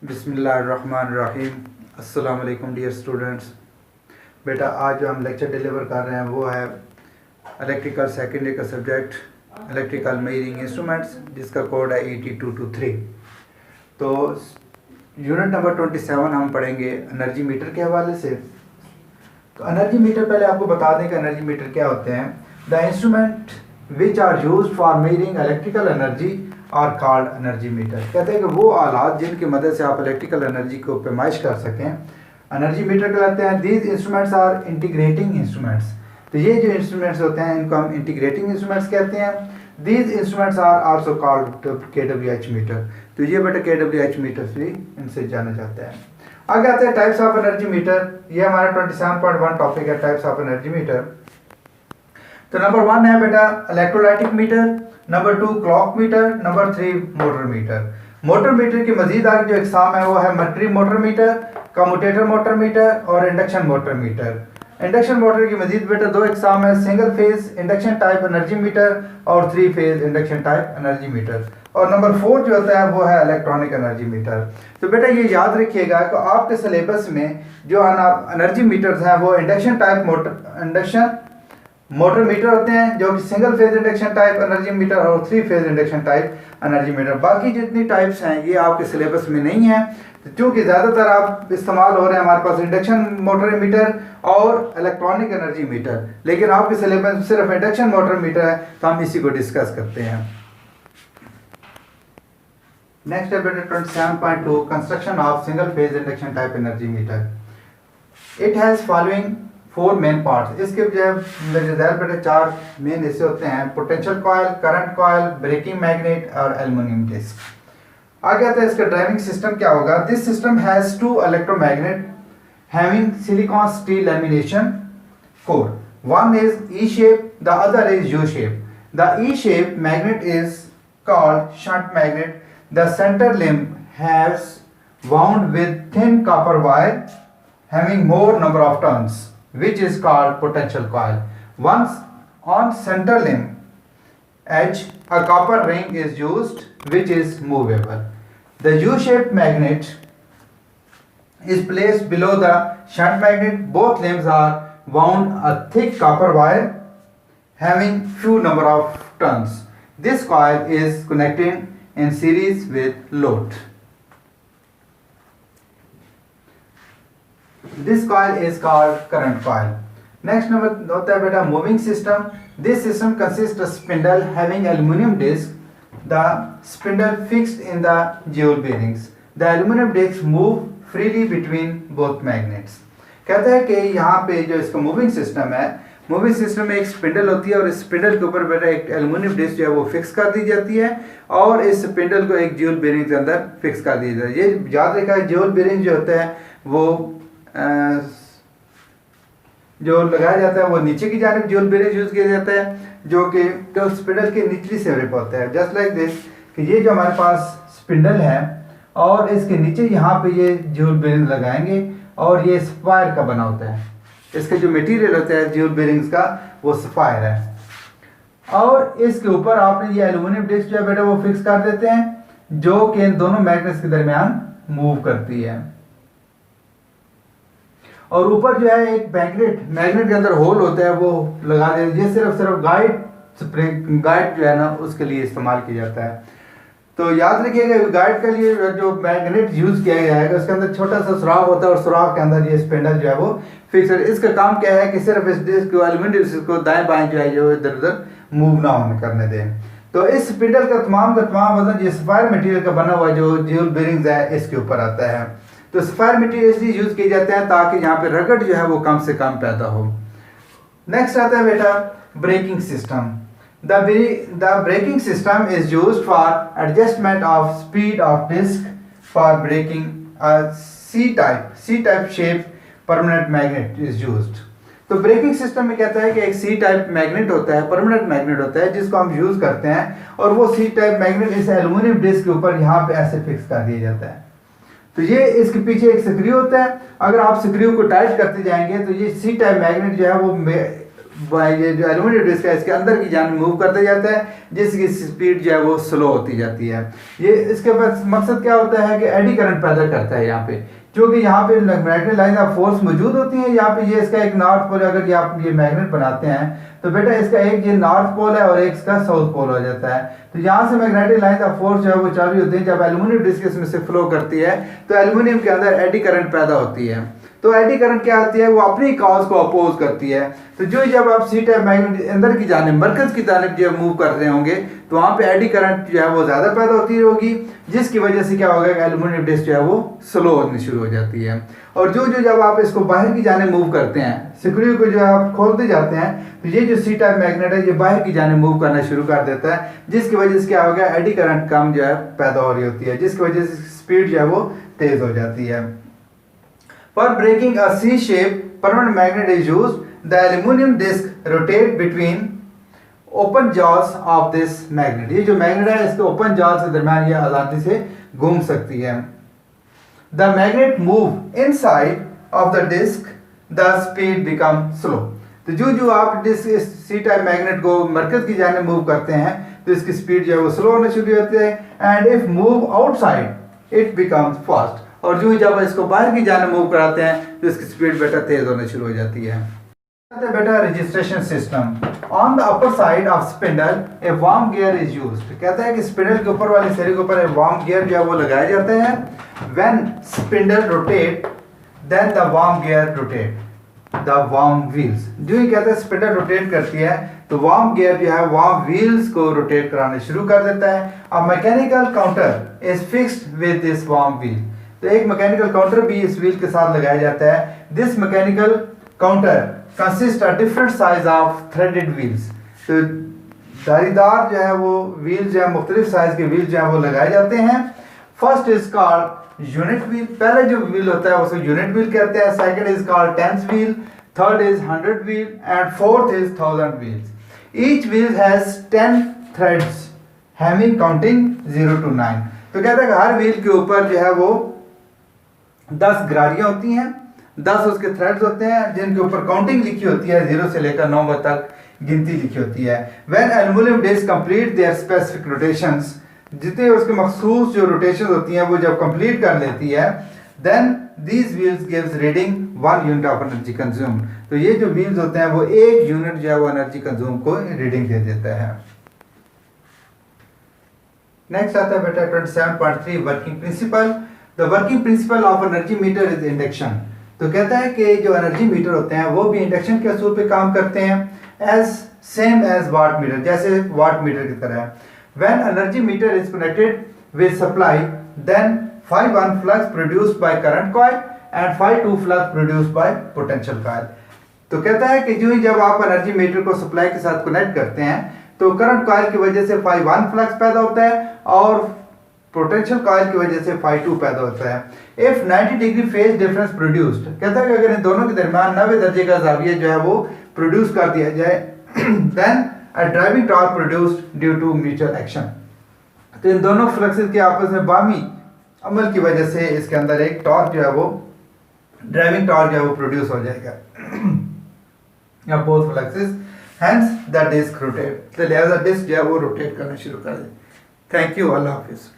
बिस्मिल्लाहिर्रहमानिर्रहीम। अस्सलाम वालेकुम डियर स्टूडेंट्स। बेटा आज जो हम लेक्चर डिलीवर कर रहे हैं वो है इलेक्ट्रिकल सेकेंडरी का सब्जेक्ट इलेक्ट्रिकल मेजरिंग इंस्ट्रूमेंट्स, जिसका कोड है 8223। तो यूनिट नंबर 27 हम पढ़ेंगे एनर्जी मीटर के हवाले से। तो एनर्जी मीटर, पहले आपको बता दें कि एनर्जी मीटर क्या होते हैं। The instrument which are used for measuring electrical energy are called energy meter. कहते हैं कि वो आलात जिनकी मदद से आप इलेक्ट्रिकल एनर्जी को पैमाइश कर सकें एनर्जी मीटर कहलाते हैं। These instruments are integrating instruments. तो ये जो इंस्ट्रूमेंट्स होते हैं इनको हम इंटीग्रेटिंग इंस्ट्रूमेंट्स कहते हैं। These instruments are also called KWH meter. तो ये बेटा KWH मीटर भी इनसे जाना जाता है। आगे आते हैं टाइप्स ऑफ एनर्जी मीटर। ये हमारा 27.1 टॉपिक है, टाइप्स ऑफ एनर्जी मीटर। तो नंबर 1 है बेटा electrolytic meter, number 2 clock meter, number 3 motor meter. Motor meter की मजीद आगे जो एग्जाम है वो है mercury motor meter, commutator motor meter और induction motor meter. Induction motor की मजीद बेटा 2 एग्जाम है, single phase induction type energy meter और 3 phase induction type energy meter. और नंबर 4 जो होता है वो है इलेक्ट्रॉनिक एनर्जी मीटर। तो बेटा ये याद रखिएगा कि आपके सिलेबस में जो एनर्जी मीटर्स हैं वो इंडक्शन मोटर मीटर होते हैं, जो कि single phase induction type energy meter और 3 phase induction type energy metre. बाकी जितनी टाइप्स हैं ये आपके सिलेबस में नहीं है, तो क्योंकि ज़्यादातर आप इस्तेमाल हो रहे हैं हमारे पास इंडक्शन मोटर मीटर और इलेक्ट्रॉनिक एनर्जी मीटर, लेकिन आपके सिलेबस में सिर्फ इंडक्शन मोटर मीटर है, तो हम इसी को डिस्कस करते हैं। नेक्स्ट है बेटा 27.2 construction of single phase induction type energy meter. It has following 4 main parts. इसके जो बेटा 4 मेन हिस्से होते हैं, potential coil, current coil, braking magnet और एल्युमिनियम डिस्क। आगे आता है इसका ड्राइविंग सिस्टम क्या होगा। This system has 2 electromagnet having silicon steel lamination core. One is E shape, the other is U shape. The E shape magnet is called shunt magnet. The center limb has wound with thin copper wire having more number of turns, which is called potential coil. Once on center limb edge, a copper ring is used which is movable. The U-shaped magnet is placed below the shunt magnet. Both limbs are wound a thick copper wire having few number of turns. This coil is connected in series with load. This coil is called current coil. Next number होता है बेटा moving system. This system consists of spindle having aluminum disc. The spindle fixed in the jewel bearings. The aluminum discs move freely between both magnets. कहता है कि यहाँ पे जो इसका मूविंग सिस्टम है, मूविंग सिस्टम में एक स्पिंडल होती है और इस स्पिंडल के ऊपर बेटा एक एल्युमिनियम डिस्क जो है वो फिक्स कर दी जाती है और इस स्पिंडल को एक ज्यूल बेरिंग के अंदर फिक्स कर दिया जाता है। ये याद रखा है, ज्यूल बेरिंग जो होता है वो जो लगाया जाता है वो नीचे की जानिब ज्यूल बेरिंग यूज किया जाता है, जो कि जो स्पिंडल के निचली सिरे पर होता है। जस्ट लाइक दिस कि ये जो हमारे पास स्पिंडल है और इसके नीचे यहाँ पे ये ज्यूल बेरिंग लगाएंगे और ये सफायर का बना होता है। इसका जो मटेरियल होता है ज्यूल बेरिंग्स का वो सफायर है और इसके ऊपर आपने ये एल्युमिनियम डिस्क जो है बेटा वो फिक्स कर देते हैं, जो कि इन दोनों मैग्नेट्स के दरमियान मूव करती है। और ऊपर जो है एक मैग्नेट के अंदर होल होता है वो लगा देते हैं। ये सिर्फ गाइड जो है ना उसके लिए इस्तेमाल किया जाता है। तो याद रखिएगा गाइड के लिए जो मैग्नेट यूज किया गया है उसके अंदर छोटा सा सुराख होता है और सुराख के अंदर ये स्पिंडल जो है वो फिक्स है। इसका काम क्या है कि सिर्फ इस डिस्क को एल्युमिनियम डिस्क को दाएं बाएं जो है जो इधर उधर मूव ना होने करने दें। तो इस स्पिंडल का तमाम वजन ये सफायर मटेरियल का बना हुआ जो ज्यूल बेरिंग्स है इसके ऊपर आता है। तो सफायर मटेरियल इसलिए यूज किए जाते हैं ताकि यहाँ पे रगड़ जो है वो कम से कम पैदा हो। नेक्स्ट आता है बेटा braking system. The braking system is used for adjustment of speed of disc for braking. A C-type shape permanent magnet is used. तो ब्रेकिंग सिस्टम में कहता है कि एक C-type मैग्नेट होता है, परमानेंट मैग्नेट होता है जिसको हम यूज करते हैं और वो C-type मैग्नेट इस एल्युमिनियम डिस्क के ऊपर यहाँ पे ऐसे फिक्स कर दिया जाता है। तो ये इसके पीछे एक स्क्रू होता है, अगर आप स्क्रू को टाइट करते जाएंगे तो ये C-type मैग्नेट जो है वो ये जो एल्यूमिनियम डिस्क है इसके अंदर की जान मूव करते जाता है, जिसकी स्पीड जो है वो स्लो होती जाती है। ये इसके पास मकसद क्या होता है कि एडी करंट पैदा करता है यहाँ पे, क्योंकि यहाँ पे मैग्नेटिक लाइन ऑफ फोर्स मौजूद होती है। यहाँ पे ये इसका एक नॉर्थ पोल, अगर ये आप ये मैग्नेट बनाते हैं तो बेटा इसका एक ये नॉर्थ पोल है और एक इसका साउथ पोल हो जाता है। तो यहाँ से मैग्नेटिक लाइन ऑफ फोर्स जो है वो चालू होती है। जब एल्यूमिनियम डिस्क इसमें से फ्लो करती है तो एल्यूमिनियम के अंदर एडी करंट पैदा होती है। तो एडी करंट क्या होती है, वो अपनी कॉज को अपोज करती है। तो जो जब आप सी टाइप मैग्नेट अंदर की जानिब मरकज की जानिब जब मूव कर रहे होंगे तो वहाँ पे एडी करंट जो है वो ज़्यादा पैदा होती होगी, जिसकी वजह से क्या होगा कि एल्यूमिनियम डिस्क जो है वो स्लो होनी शुरू हो जाती है। और जो जब आप इसको बाहर की जानिब मूव करते हैं, स्क्रू को जो आप खोलते जाते हैं, तो ये जो सी टाइप मैग्नेट है ये बाहर की जानिब मूव करना शुरू कर देता है, जिसकी वजह से क्या होगा एडी करंट कम जो है पैदा हो रही होती है, जिसकी वजह से स्पीड जो है वो तेज हो जाती है। For breaking a C-shaped permanent magnet is used, the aluminum disc rotate between open jaws of this magnet. ये जो मैग्नेट है इसके ओपन jaws के दरम्यान ये आज़ादी से घूम सकती है। The magnet move inside of the disc, the speed become slow. तो जो आप डिस्क सी टाइप मैग्नेट को मरकज की जानिब मूव करते हैं तो इसकी स्पीड जो है वो स्लो होना शुरू होती है। And if move outside it becomes fast, और जो जब इसको बाहर की जानिब मूव कराते हैं तो इसकी स्पीड बेटा तेज होना शुरू हो जाती है। बेटा registration system, on the upper side of spindle a warm gear is used. कहता है कि स्पिंडल के ऊपर वाली सिरे के ऊपर एक वार्म गियर जो है वो लगाए जाते हैं। When spindle rotate then the worm gear rotate the worm wheels. जो ही कहते हैं स्पिंडल रोटेट करती है तो वार्म गियर जो है वार्म व्हील्स को रोटेट कराने शुरू कर देता है। A mechanical counter is fixed with this warm wheel. तो एक मैकेनिकल काउंटर भी इस व्हील के साथ लगाया जाता है। This mechanical counter consist of different size of threaded wheels. तो धारीदार जो है वो व्हील जो है मुख्तलिफ साइज के व्हील जो है वो लगाए जाते हैं। First is called unit wheel, पहले जो व्हील होता है उसको यूनिट व्हील कहते हैं। Second is called tens wheel, third is 100 wheel and fourth is 1000 wheels. Each wheel has 10 threads having counting 0 to 9। तो कहते हैं कि हर व्हील के ऊपर जो है वो 10 ग्रारियां होती हैं, 10 उसके थ्रेड्स होते हैं जिनके ऊपर काउंटिंग लिखी होती है, 0 से लेकर 9 तक गिनती लिखी होती है। When aluminium disc complete their specific rotations, जितने उसके मखसूस जो रोटेशन होती हैं वो जब कंप्लीट कर लेती है, then these wheels gives reading 1 unit of energy consume. तो ये जो व्हील्स होते हैं वो 1 यूनिट जो है वो एनर्जी कंज्यूम को रीडिंग दे देता है। नेक्स्ट आता है बेटा 27.3 working principle. The working principle of energy meter is induction. तो कहता है कि जो एनर्जी मीटर होते हैं वो भी इंडक्शन के असूल पे काम करते हैं, as same as watt meter, जैसे वाट मीटर की तरह। When energy meter is connected with supply then phi1 flux produced by current coil and phi2 flux produced by potential coil. तो कहता है कि जो ही जब आप एनर्जी मीटर को सप्लाई के साथ कनेक्ट करते हैं तो करंट कॉइल की वजह से phi1 फ्लक्स पैदा होता है और पोटेंशियल कॉइल की वजह से phi2 पैदा होता है। If 90 degree phase difference produced, कहता है कि अगर इन दोनों के दरमियान 90 दर्जे का जाविया जो है वो प्रोड्यूस कर दिया जाए, then a driving torque produced due to mutual action. तो इन दोनों फ्लक्सेस के आपस में बामी अमल की वजह से इसके अंदर एक टॉर्क जो है वो ड्राइविंग टॉर्क जो है वो प्रोड्यूस हो जाएगा। या both fluxes hence the disc rotate, तो लिहाजा डिस्क जो है वो रोटेट करना शुरू कर दे। थैंक यू, अल्लाह हाफिज़।